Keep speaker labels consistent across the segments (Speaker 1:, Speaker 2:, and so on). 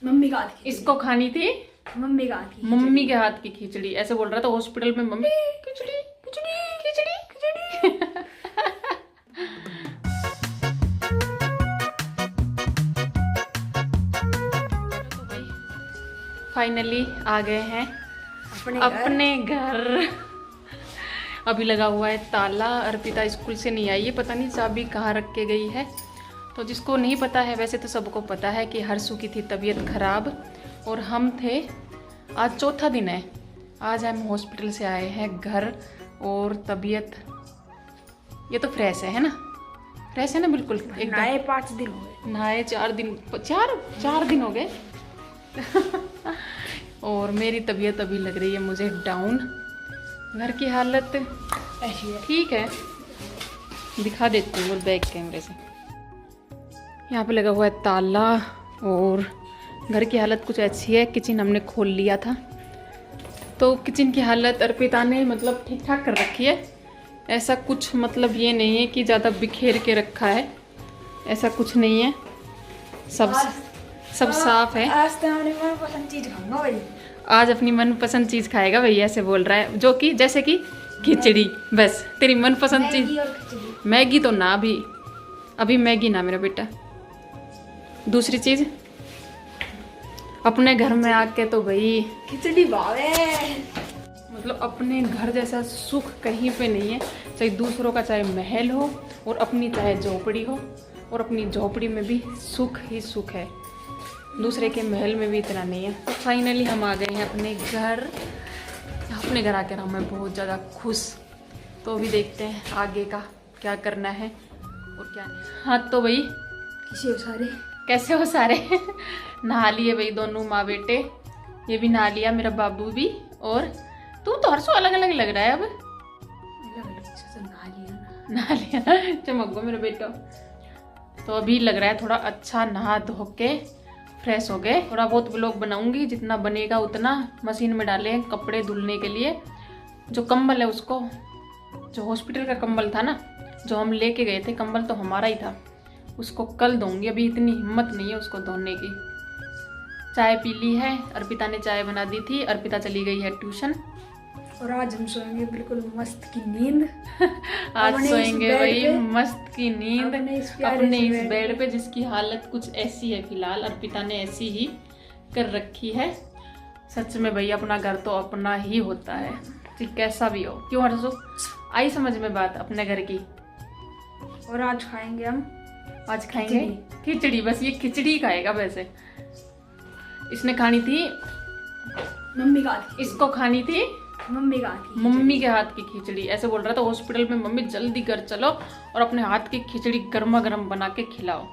Speaker 1: Mummy का हाथ की
Speaker 2: इसको खानी थी
Speaker 1: मम्मी का हाथ की
Speaker 2: मम्मी के हाथ की खिचड़ी। ऐसे बोल रहा था हॉस्पिटल में, मम्मी खिचड़ी खिचड़ी खिचड़ी खिचड़ी। तो भाई फाइनली आ गए हैं अपने घर। अभी लगा हुआ है ताला। अर्पिता स्कूल से नहीं आई है, पता नहीं चाबी कहाँ रख के गई है। तो जिसको नहीं पता है, वैसे तो सबको पता है कि हर्षु की थी तबीयत खराब और हम थे, आज चौथा दिन है। आज हम हॉस्पिटल से आए हैं घर और तबीयत ये तो फ्रेश है ना? फ्रेश है ना बिल्कुल एकदम।
Speaker 1: नहाए 5 दिन हो गए।
Speaker 2: नहाए 4 दिन, चार दिन हो गए। और मेरी तबीयत अभी लग रही है मुझे डाउन। घर की हालत
Speaker 1: ऐसी है।
Speaker 2: ठीक है, दिखा देती हूँ बैक कैमरे से। यहाँ पे लगा हुआ है ताला और घर की हालत कुछ अच्छी है। किचन हमने खोल लिया था तो किचन की हालत अर्पिता ने मतलब ठीक ठाक कर रखी है। ऐसा कुछ मतलब ये नहीं है कि ज़्यादा बिखेर के रखा है, ऐसा कुछ नहीं है। सब साफ है।
Speaker 1: आज तो हमने मनपसंद चीज खाऊंगा भाई।
Speaker 2: आज अपनी मनपसंद चीज़ खाएगा भैया, ऐसे बोल रहा है, जो कि जैसे कि खिचड़ी। बस तेरी मनपसंद चीज़।
Speaker 1: मैगी और खिचड़ी।
Speaker 2: मैगी तो ना, अभी मैगी ना मेरा बेटा। दूसरी चीज़ अपने घर में आके तो भाई
Speaker 1: खिचड़ी भावे।
Speaker 2: मतलब अपने घर जैसा सुख कहीं पे नहीं है। चाहे दूसरों का चाहे महल हो और अपनी चाहे झोपड़ी हो, और अपनी झोपड़ी में भी सुख ही सुख है, दूसरे के महल में भी इतना नहीं है। तो फाइनली हम आ गए हैं अपने घर। अपने घर आकर मैं बहुत ज़्यादा खुश। तो अभी देखते हैं आगे का क्या करना है और क्या नहीं। हाँ तो भाई कैसे हो सारे? नहा लिए भाई दोनों माँ बेटे, ये भी नहा लिया, मेरा बाबू भी। और तू तो हर्षो अलग अलग लग रहा है अब। नहा लिया चमक गो मेरा बेटा। तो अभी लग रहा है थोड़ा अच्छा, नहा धो के फ्रेश हो गए। थोड़ा बहुत व्लॉग बनाऊंगी, जितना बनेगा उतना। मशीन में डाले कपड़े धुलने के लिए। जो कंबल है उसको, जो हॉस्पिटल का कंबल था ना, जो हम लेके गए थे, कंबल तो हमारा ही था, उसको कल धोऊंगी। अभी इतनी हिम्मत नहीं है उसको धोने की। चाय पी ली है, अर्पिता ने चाय बना दी थी। अर्पिता चली गई है ट्यूशन
Speaker 1: और आज हम सोएंगे बिल्कुल मस्त की नींद।
Speaker 2: आज सोएंगे वही मस्त की नींद अपने इस
Speaker 1: बेड
Speaker 2: बेड पे, जिसकी हालत कुछ ऐसी है फिलहाल। अर्पिता ने ऐसी ही कर रखी है। सच में भैया अपना घर तो अपना ही होता है, ठीक कैसा भी हो। क्यों हर्षो? आई समझ में बात अपने घर की।
Speaker 1: और आज खाएंगे हम,
Speaker 2: आज खाएंगे खिचड़ी। बस ये खिचड़ी खाएगा। वैसे इसने खानी थी
Speaker 1: मम्मी का हाथ की।
Speaker 2: इसको खानी थी
Speaker 1: मम्मी का हाथ की।
Speaker 2: मम्मी के हाथ की खिचड़ी। ऐसे बोल रहा था हॉस्पिटल में, मम्मी जल्दी घर चलो और अपने हाथ की खिचड़ी गर्मा गर्म बना के खिलाओ।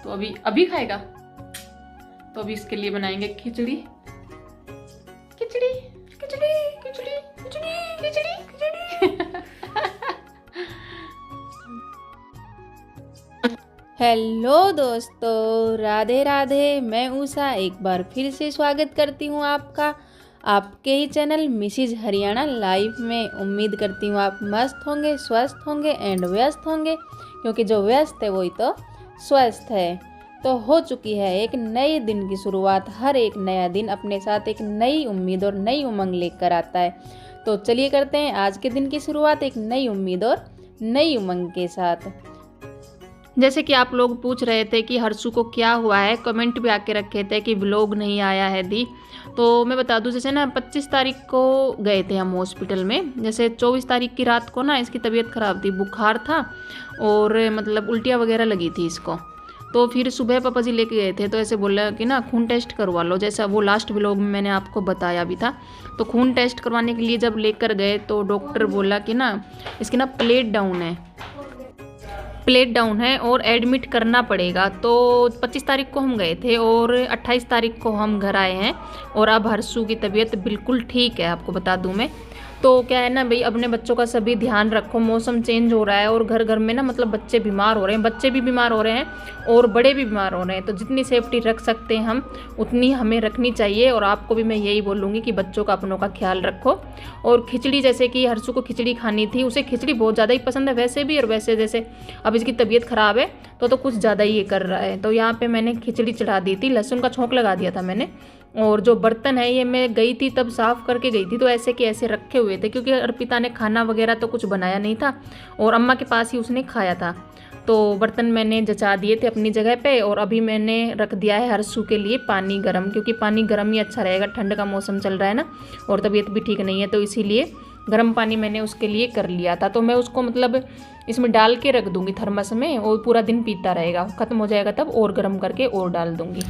Speaker 2: तो अभी खाएगा। तो अभी इसके लिए बनाएंगे खिचड़ी खिचड़ी खिचड़ी खिचड़ी खिचड़ी खिचड़ी खिचड़ी।
Speaker 3: हेलो दोस्तों, राधे राधे। मैं उषा एक बार फिर से स्वागत करती हूँ आपका आपके ही चैनल मिसिज हरियाणा लाइव में। उम्मीद करती हूँ आप मस्त होंगे, स्वस्थ होंगे एंड व्यस्त होंगे, क्योंकि जो व्यस्त है वही तो स्वस्थ है। तो हो चुकी है एक नए दिन की शुरुआत। हर एक नया दिन अपने साथ एक नई उम्मीद और नई उमंग लेकर आता है। तो चलिए करते हैं आज के दिन की शुरुआत एक नई उम्मीद और नई उमंग के साथ।
Speaker 2: जैसे कि आप लोग पूछ रहे थे कि हर्षु को क्या हुआ है, कमेंट भी आके रखे थे कि व्लॉग नहीं आया है दी। तो मैं बता दूं, जैसे ना 25 तारीख को गए थे हम हॉस्पिटल में। जैसे 24 तारीख की रात को ना इसकी तबीयत ख़राब थी, बुखार था और मतलब उल्टियाँ वगैरह लगी थी इसको। तो फिर सुबह पापा जी लेके गए थे, तो ऐसे बोला कि ना खून टेस्ट करवा लो, जैसा वो लास्ट व्लॉग में मैंने आपको बताया भी था। तो खून टेस्ट करवाने के लिए जब लेकर गए तो डॉक्टर बोला कि ना इसकी ना प्लेट डाउन है और एडमिट करना पड़ेगा। तो 25 तारीख को हम गए थे और 28 तारीख को हम घर आए हैं। और अब हर्षु की तबीयत बिल्कुल ठीक है, आपको बता दूं मैं। तो क्या है ना भाई, अपने बच्चों का सभी ध्यान रखो। मौसम चेंज हो रहा है और घर घर में ना मतलब बच्चे बीमार हो रहे हैं, बच्चे भी बीमार हो रहे हैं और बड़े भी बीमार हो रहे हैं। तो जितनी सेफ्टी रख सकते हैं हम उतनी हमें रखनी चाहिए। और आपको भी मैं यही बोलूँगी कि बच्चों का अपनों का ख्याल रखो। और खिचड़ी, जैसे कि हर्षु को खिचड़ी खानी थी, उसे खिचड़ी बहुत ज़्यादा ही पसंद है वैसे भी, और वैसे जैसे अब इसकी तबीयत ख़राब है तो कुछ ज़्यादा ही ये कर रहा है। तो यहाँ पे मैंने खिचड़ी चढ़ा दी थी, लहसुन का छोंक लगा दिया था मैंने। और जो बर्तन है ये मैं गई थी तब साफ़ करके गई थी, तो ऐसे के ऐसे रखे हुए थे क्योंकि अर्पिता ने खाना वगैरह तो कुछ बनाया नहीं था और अम्मा के पास ही उसने खाया था। तो बर्तन मैंने जचा दिए थे अपनी जगह पे। और अभी मैंने रख दिया है हर्षु के लिए पानी गर्म, क्योंकि पानी गर्म ही अच्छा रहेगा, ठंड का मौसम चल रहा है ना और तबीयत भी ठीक नहीं है, तो इसीलिए गर्म पानी मैंने उसके लिए कर लिया था। तो मैं उसको मतलब इसमें डाल के रख दूँगी थर्मस में और पूरा दिन पीता रहेगा, ख़त्म हो जाएगा तब और गर्म करके और डाल दूँगी।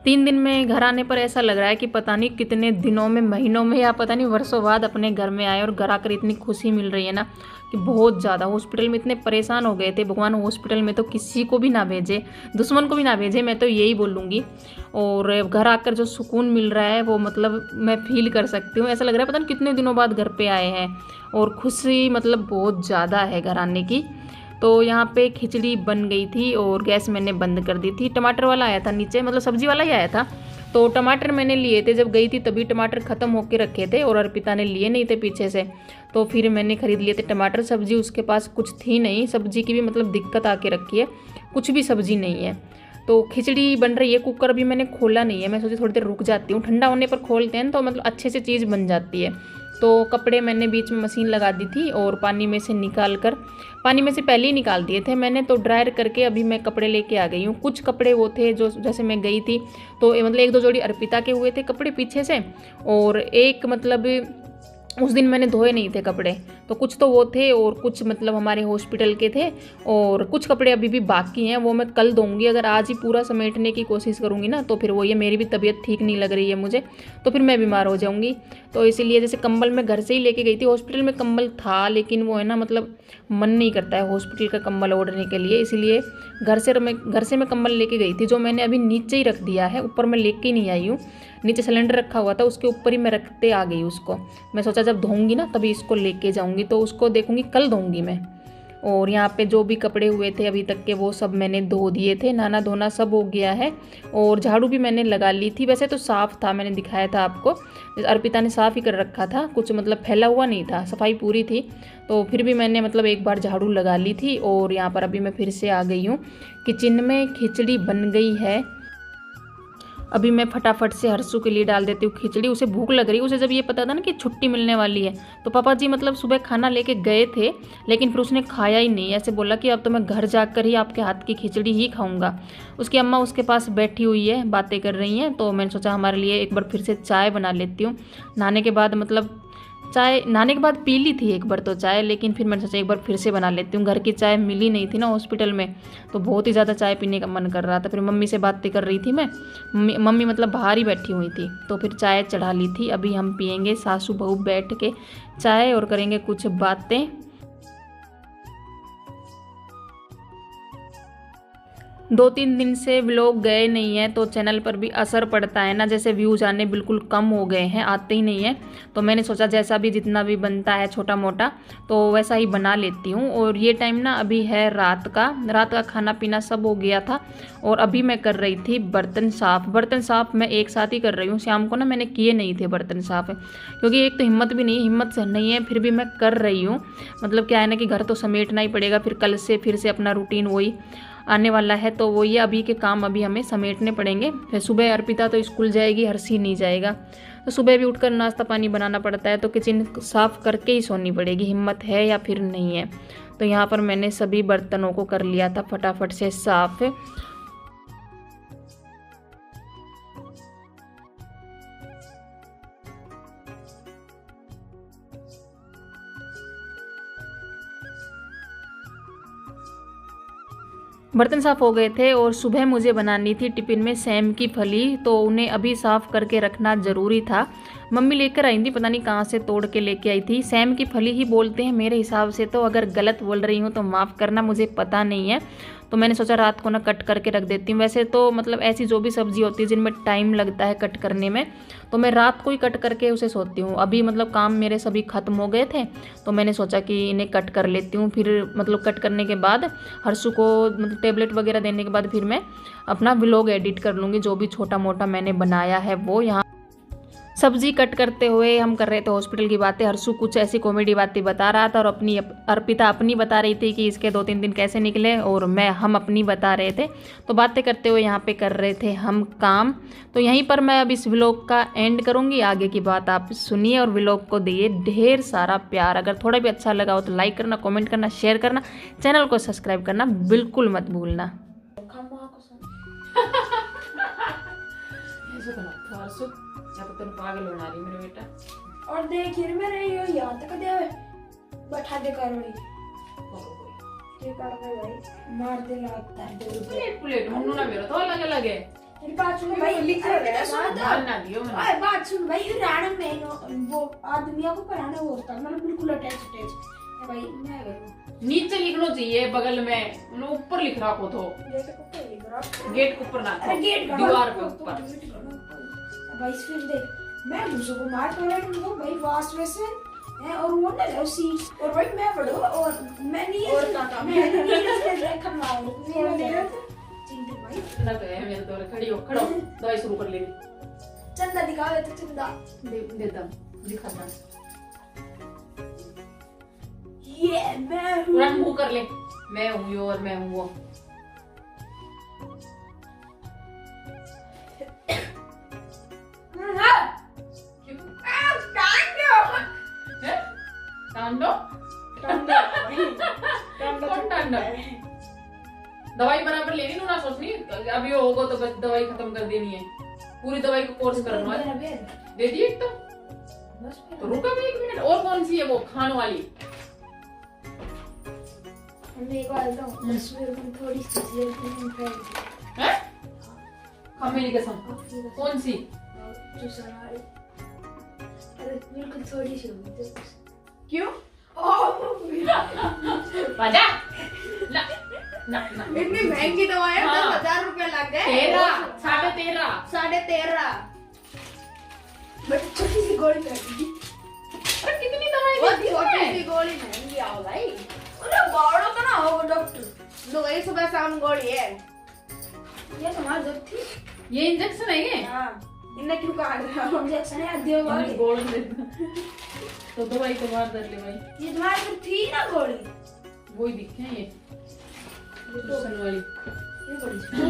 Speaker 2: 3 दिन में घर आने पर ऐसा लग रहा है कि पता नहीं कितने दिनों में, महीनों में या पता नहीं वर्षों बाद अपने घर में आए। और घर आकर इतनी खुशी मिल रही है ना कि बहुत ज़्यादा। हॉस्पिटल में इतने परेशान हो गए थे, भगवान हॉस्पिटल में तो किसी को भी ना भेजे, दुश्मन को भी ना भेजे, मैं तो यही बोलूँगी। और घर आकर जो सुकून मिल रहा है वो मतलब मैं फील कर सकती हूँ। ऐसा लग रहा है पता नहीं कितने दिनों बाद घर पे आए हैं और खुशी मतलब बहुत ज़्यादा है घर आने की। तो यहाँ पे खिचड़ी बन गई थी और गैस मैंने बंद कर दी थी। टमाटर वाला आया था नीचे, मतलब सब्जी वाला ही आया था। तो टमाटर मैंने लिए थे, जब गई थी तभी टमाटर ख़त्म होके रखे थे और अर्पिता ने लिए नहीं थे पीछे से, तो फिर मैंने ख़रीद लिए थे टमाटर। सब्जी उसके पास कुछ थी नहीं, सब्जी की भी मतलब दिक्कत आके रखी है, कुछ भी सब्जी नहीं है। तो खिचड़ी बन रही है, कुकर भी मैंने खोला नहीं है, मैं सोची थोड़ी देर रुक जाती हूँ, ठंडा होने पर खोलते हैं तो मतलब अच्छे से चीज़ बन जाती है। तो कपड़े मैंने बीच में मशीन लगा दी थी और पानी में से निकाल कर, पानी में से पहले ही निकाल दिए थे मैंने, तो ड्रायर करके अभी मैं कपड़े लेके आ गई हूँ। कुछ कपड़े वो थे जो जैसे मैं गई थी तो मतलब 1-2 जोड़ी अर्पिता के हुए थे कपड़े पीछे से, और एक मतलब उस दिन मैंने धोए नहीं थे कपड़े, तो कुछ तो वो थे और कुछ मतलब हमारे हॉस्पिटल के थे, और कुछ कपड़े अभी भी बाकी हैं, वो मैं कल धोऊंगी। अगर आज ही पूरा समेटने की कोशिश करूँगी ना तो फिर वो ये मेरी भी तबीयत ठीक नहीं लग रही है मुझे, तो फिर मैं बीमार हो जाऊँगी। तो इसीलिए जैसे कंबल मैं घर से ही लेके गई थी, हॉस्पिटल में कंबल था लेकिन वो है ना मतलब मन नहीं करता है हॉस्पिटल का कंबल ओढ़ने के लिए, इसीलिए घर से मैं कंबल लेके गई थी, जो मैंने अभी नीचे ही रख दिया है, ऊपर मैं लेके ही नहीं आई हूँ। नीचे सिलेंडर रखा हुआ था उसके ऊपर ही मैं रखते आ गई उसको। मैं सोचा जब धोऊंगी ना तभी इसको लेके जाऊंगी, तो उसको देखूंगी कल धोऊंगी मैं। और यहाँ पे जो भी कपड़े हुए थे अभी तक के वो सब मैंने धो दिए थे, नहाना धोना सब हो गया है। और झाड़ू भी मैंने लगा ली थी, वैसे तो साफ़ था, मैंने दिखाया था आपको, अर्पिता ने साफ़ ही कर रखा था, कुछ मतलब फैला हुआ नहीं था, सफाई पूरी थी। तो फिर भी मैंने मतलब एक बार झाड़ू लगा ली थी। और यहाँ पर अभी मैं फिर से आ गई हूँ किचन में, खिचड़ी बन गई है। अभी मैं फटाफट से हर्षु के लिए डाल देती हूँ खिचड़ी, उसे भूख लग रही है। उसे जब ये पता था ना कि छुट्टी मिलने वाली है तो पापा जी मतलब सुबह खाना लेके गए थे, लेकिन फिर उसने खाया ही नहीं, ऐसे बोला कि अब तो मैं घर जाकर ही आपके हाथ की खिचड़ी ही खाऊंगा। उसकी अम्मा उसके पास बैठी हुई है, बातें कर रही हैं, तो मैंने सोचा हमारे लिए एक बार फिर से चाय बना लेती हूँ। नहाने के बाद मतलब नहाने के बाद पी ली थी एक बार तो चाय, लेकिन फिर मैंने सोचा एक बार फिर से बना लेती हूँ। घर की चाय मिली नहीं थी ना हॉस्पिटल में, तो बहुत ही ज़्यादा चाय पीने का मन कर रहा था। फिर मम्मी से बातें कर रही थी मैं, मम्मी मतलब बाहर ही बैठी हुई थी, तो फिर चाय चढ़ा ली थी। अभी हम पियेंगे सासू बहू बैठ के चाय और करेंगे कुछ बातें। 2-3 दिन से व्लॉग गए नहीं हैं तो चैनल पर भी असर पड़ता है ना, जैसे व्यूज़ आने बिल्कुल कम हो गए हैं, आते ही नहीं है। तो मैंने सोचा जैसा भी जितना भी बनता है छोटा मोटा तो वैसा ही बना लेती हूँ। और ये टाइम ना अभी है रात का खाना पीना सब हो गया था और अभी मैं कर रही थी बर्तन साफ़ मैं एक साथ ही कर रही हूँ। शाम को ना मैंने किए नहीं थे बर्तन साफ़, क्योंकि एक तो हिम्मत नहीं है, फिर भी मैं कर रही हूँ। मतलब क्या है ना कि घर तो समेटना ही पड़ेगा, फिर कल से फिर से अपना रूटीन वही आने वाला है, तो वो ये अभी के काम अभी हमें समेटने पड़ेंगे। फिर सुबह अर्पिता तो स्कूल जाएगी, हर्षी नहीं जाएगा, तो सुबह भी उठकर नाश्ता पानी बनाना पड़ता है, तो किचन साफ़ करके ही सोनी पड़ेगी, हिम्मत है या फिर नहीं है। तो यहाँ पर मैंने सभी बर्तनों को कर लिया था फटाफट से साफ़। बर्तन साफ़ हो गए थे और सुबह मुझे बनानी थी टिफ़िन में सेम की फली, तो उन्हें अभी साफ़ करके रखना ज़रूरी था। मम्मी लेकर आई थी, पता नहीं कहाँ से तोड़ के लेके आई थी। सेम की फली ही बोलते हैं मेरे हिसाब से, तो अगर गलत बोल रही हूँ तो माफ़ करना, मुझे पता नहीं है।
Speaker 3: तो मैंने सोचा रात को ना कट करके रख देती हूँ। वैसे तो मतलब ऐसी जो भी सब्जी होती है जिनमें टाइम लगता है कट करने में, तो मैं रात को ही कट करके उसे सोती हूँ। अभी मतलब काम मेरे सभी ख़त्म हो गए थे, तो मैंने सोचा कि इन्हें कट कर लेती हूँ। फिर मतलब कट करने के बाद हर्षु को मतलब टेबलेट वगैरह देने के बाद फिर मैं अपना व्लॉग एडिट कर लूँगी, जो भी छोटा मोटा मैंने बनाया है वो। यहाँ सब्जी कट करते हुए हम कर रहे थे हॉस्पिटल की बातें। हर्षु कुछ ऐसी कॉमेडी बातें बता रहा था और अपनी अर्पिता अपनी बता रही थी कि इसके 2-3 दिन कैसे निकले, और हम अपनी बता रहे थे। तो बातें करते हुए यहाँ पे कर रहे थे हम काम। तो यहीं पर मैं अब इस व्लॉग का एंड करूँगी। आगे की बात आप सुनिए और व्लॉग को दिए ढेर सारा प्यार। अगर थोड़ा भी अच्छा लगा हो तो लाइक करना, कॉमेंट करना, शेयर करना, चैनल को सब्सक्राइब करना बिल्कुल मत भूलना।
Speaker 2: पागल बना रही मेरे बेटा।
Speaker 1: और देखिए मेरे ये यहाँ तक दे बैठा दे कार्रवाई ये कार्रवाई भाई मार दे लगता है।
Speaker 2: प्लेट मुन्नू ना मेरा तो अलग अलग है।
Speaker 1: मेरी बात सुन भाई, लिख रहा
Speaker 2: ना दियो
Speaker 1: है। बात सुन भाई, राणा में वो आदमियों को पढ़ाना वो होता मतलब बिल्कुल अटैच भाई। मैं
Speaker 2: नीचे लिखना चाहिए बगल में, ऊपर लिख रहा हो तो गेट के ऊपर ना, दीवार पे ऊपर
Speaker 1: भाई। फिर देख मैं दूसरों को मार पड़ा हूँ भाई वास्ट में से है, और वो ना उसी और भाई मैं पढ़ो और मैं नहीं और काका मैं नहीं रखा मार मेरा चिंटू भाई
Speaker 2: ना तो है मेरे तो खड़ी हो खड़ो दवाई शुरू कर लेनी।
Speaker 1: चंदा दिखावे तो चंदा
Speaker 2: दे दम दिखाता
Speaker 1: ये मैं हूँ।
Speaker 2: पूरा मुंह कर ले, मैं हूँ यो और मैं हूँ वो। दवाई बराबर लेनी ना सोचनी, अभी होगा तो बस दवाई खत्म कर देनी है। पूरी दवाई को कोर्स करना है। दे दिए एक तो रुका भी 1 मिनट। और कौन सी है वो खाने वाली?
Speaker 1: थोड़ी सी
Speaker 2: है मेरी कसम। कौन सी?
Speaker 1: बिल्कुल थोड़ी सी
Speaker 2: क्यों? बाजा ना ना ना
Speaker 1: इतनी महंगी दवा है। 10,000 रुपए लग गए।
Speaker 2: 13
Speaker 1: 13.5 बट छोटी सी गोली लगी।
Speaker 2: अरे कितनी दवाई दी?
Speaker 1: छोटी सी गोली महंगी आओ भाई। अरे बड़ा तो ना होगा डॉक्टर। लो भाई सुबह शाम गोली है। ये तुम्हारी जब थी
Speaker 2: ये इंजेक्शन है ये?
Speaker 1: हां इन्हें क्यों काट रहा हो? इंजेक्शन है दियो गोली
Speaker 2: गोल दे तो दवाई तो मार दे ले भाई।
Speaker 1: ये तुम्हारी तो थी ना गोली,
Speaker 2: वही दिखे हैं ये इंजेक्शन वाली।
Speaker 1: ये गोली
Speaker 2: सुबह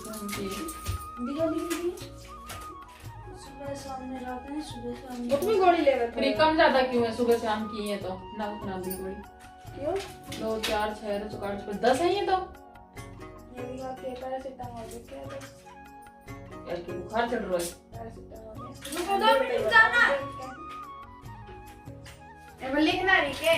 Speaker 2: शाम की
Speaker 1: दिखा सुबह शाम में जाते हैं। सुबह शाम
Speaker 2: कितनी गोली ले रहे? फिर कम ज्यादा क्यों है? सुबह शाम की है तो ना उतना भी गोली
Speaker 1: क्यों?
Speaker 2: 2 4 6 4 10 है ये तो।
Speaker 1: ये भी का पेपर से टांग दे क्या है
Speaker 2: यार की बुखार चढ़ रहा है।
Speaker 1: रुको 2 मिनट जाना है। ए लिखना रही के